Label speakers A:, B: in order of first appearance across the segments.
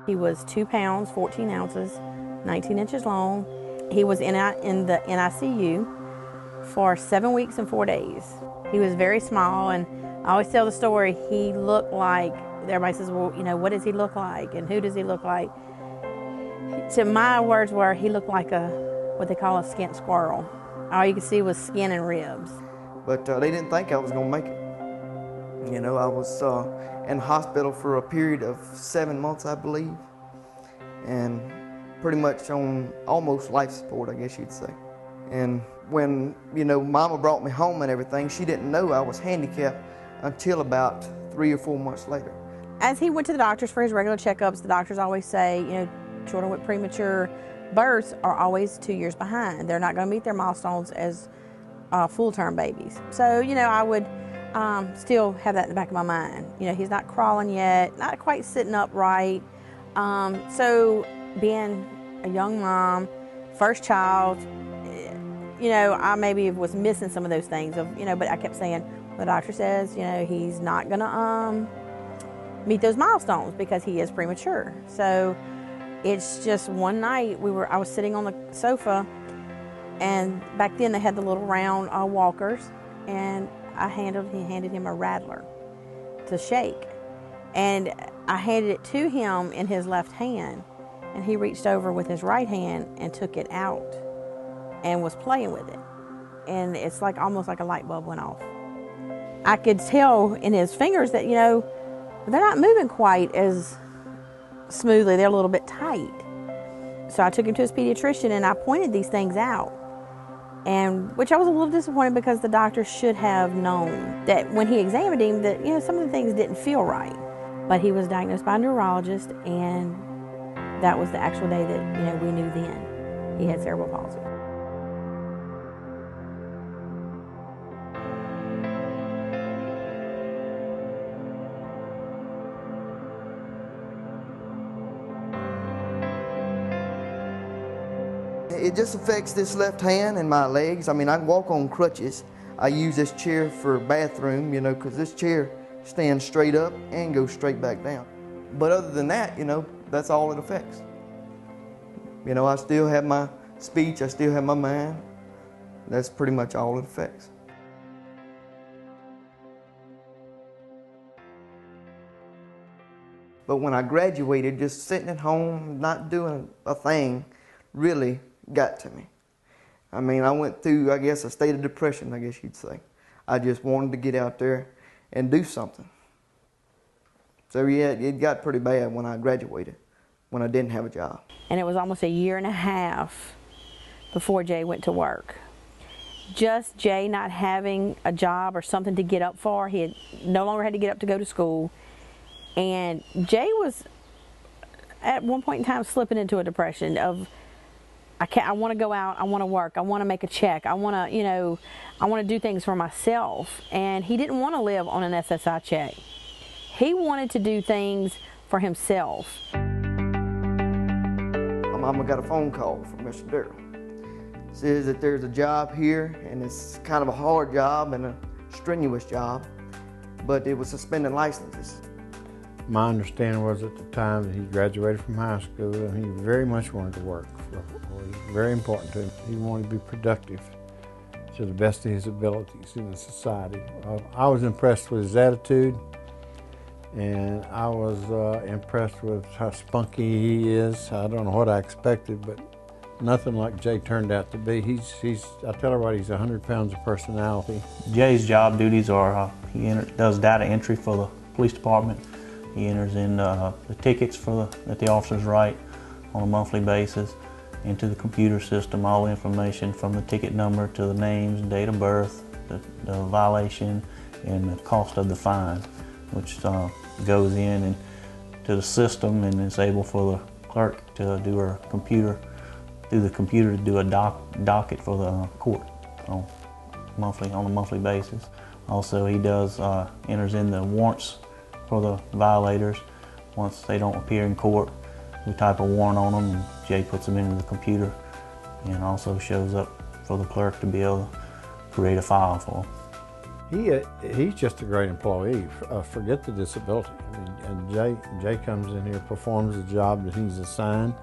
A: He was 2 pounds, 14 ounces, 19 inches long. He was in the NICU for 7 weeks and 4 days. He was very small, and I always tell the story, he looked like, everybody says, well, you know, what does he look like and who does he look like? So my words were, he looked like what they call a skint squirrel. All you could see was skin and ribs.
B: But they didn't think I was going to make it. You know, I was in the hospital for a period of 7 months, I believe, and pretty much on almost life support, I guess you'd say. And when, you know, Mama brought me home and everything, she didn't know I was handicapped until about 3 or 4 months later.
A: As he went to the doctors for his regular checkups, the doctors always say, you know, children with premature births are always 2 years behind. They're not going to meet their milestones as full-term babies. So, you know, I would still have that in the back of my mind. You know, he's not crawling yet, not quite sitting upright. So being a young mom, first child, you know, I maybe was missing some of those things of, you know, but I kept saying, well, the doctor says, you know, he's not gonna meet those milestones because he is premature. So it's just one night I was sitting on the sofa, and back then they had the little round walkers, and he handed him a rattler to shake, and I handed it to him in his left hand, and he reached over with his right hand and took it out and was playing with it, and it's like almost like a light bulb went off. I could tell in his fingers that, you know, they're not moving quite as smoothly, they're a little bit tight. So I took him to his pediatrician and I pointed these things out, and which I was a little disappointed because the doctor should have known that when he examined him that, you know, some of the things didn't feel right. But he was diagnosed by a neurologist, and that was the actual day that, you know, we knew then he had cerebral palsy.
B: It just affects this left hand and my legs. I mean, I can walk on crutches. I use this chair for bathroom, you know, because this chair stands straight up and goes straight back down. But other than that, you know, that's all it affects. You know, I still have my speech, I still have my mind. That's pretty much all it affects. But when I graduated, just sitting at home, not doing a thing, really got to me. I mean, I went through, I guess, a state of depression, I guess you'd say. I just wanted to get out there and do something. So yeah, it got pretty bad when I graduated, when I didn't have a job.
A: And it was almost a year and a half before Jay went to work. Just Jay not having a job or something to get up for. He had no longer had to get up to go to school. And Jay was, at one point in time, slipping into a depression of, I want to go out, I want to work, I want to make a check, I want to, you know, I want to do things for myself. And he didn't want to live on an SSI check. He wanted to do things for himself.
B: My mama got a phone call from Mr. Darrell. Says that there's a job here, and it's kind of a hard job and a strenuous job, but it was suspending licenses.
C: My understanding was at the time that he graduated from high school and he very much wanted to work. It was very important to him. He wanted to be productive to the best of his abilities in the society. I was impressed with his attitude, and I was impressed with how spunky he is. I don't know what I expected, but nothing like Jay turned out to be. I tell everybody he's 100 pounds of personality.
D: Jay's job duties are he does data entry for the police department. He enters in the tickets that the officers write on a monthly basis into the computer system, all the information from the ticket number to the names, date of birth, the violation, and the cost of the fine, which goes in and to the system and is able for the clerk to do her computer, through the computer to do a docket for the court on a monthly basis. Also, he does enters in the warrants for the violators. Once they don't appear in court, we type a warrant on them and Jay puts them into the computer, and also shows up for the clerk to be able to create a file for them.
C: He's just a great employee. Forget the disability. I mean, and Jay comes in here, performs the job that he's assigned.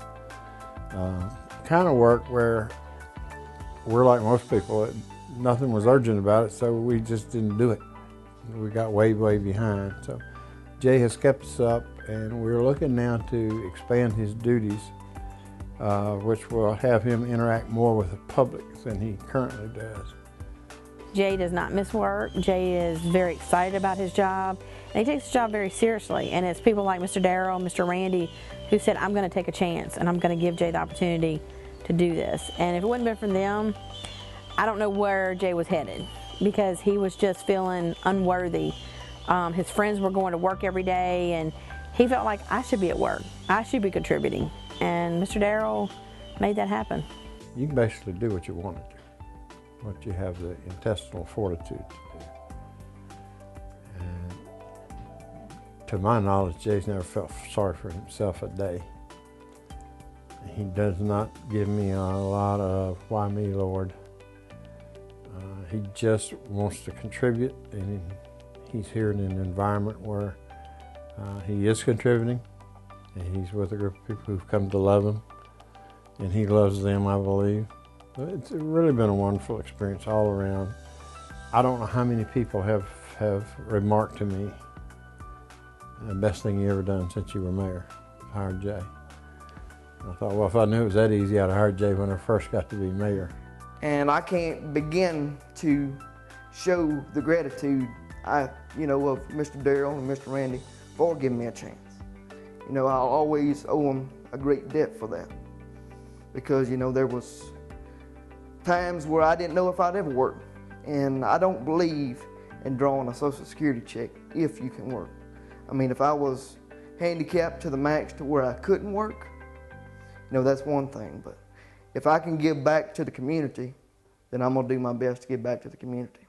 C: Kind of work where we're like most people. Nothing was urgent about it, so we just didn't do it. We got way behind. So Jay has kept us up, and we're looking now to expand his duties, which will have him interact more with the public than he currently does.
A: Jay does not miss work. Jay is very excited about his job, and he takes his job very seriously. And it's people like Mr. Darrell, Mr. Randy, who said, I'm going to take a chance, and I'm going to give Jay the opportunity to do this. And if it wouldn't have been for them, I don't know where Jay was headed, because he was just feeling unworthy. His friends were going to work every day, and he felt like, I should be at work. I should be contributing. And Mr. Darrell made that happen.
C: You can basically do what you want to do, what you have the intestinal fortitude to do. And to my knowledge, Jay's never felt sorry for himself a day. He does not give me a lot of, why me, Lord? He just wants to contribute, and he's here in an environment where he is contributing, and he's with a group of people who've come to love him, and he loves them, I believe. It's really been a wonderful experience all around. I don't know how many people have remarked to me, the best thing you ever done since you were mayor, hired Jay. I thought, well, if I knew it was that easy, I'd have hired Jay when I first got to be mayor.
B: And I can't begin to show the gratitude of Mr. Darrell and Mr. Randy for giving me a chance. I'll always owe them a great debt for that, because there was times where I didn't know if I'd ever work, and I don't believe in drawing a Social Security check if you can work. I mean, if I was handicapped to the max to where I couldn't work, that's one thing, but if I can give back to the community, then I'm going to do my best to give back to the community.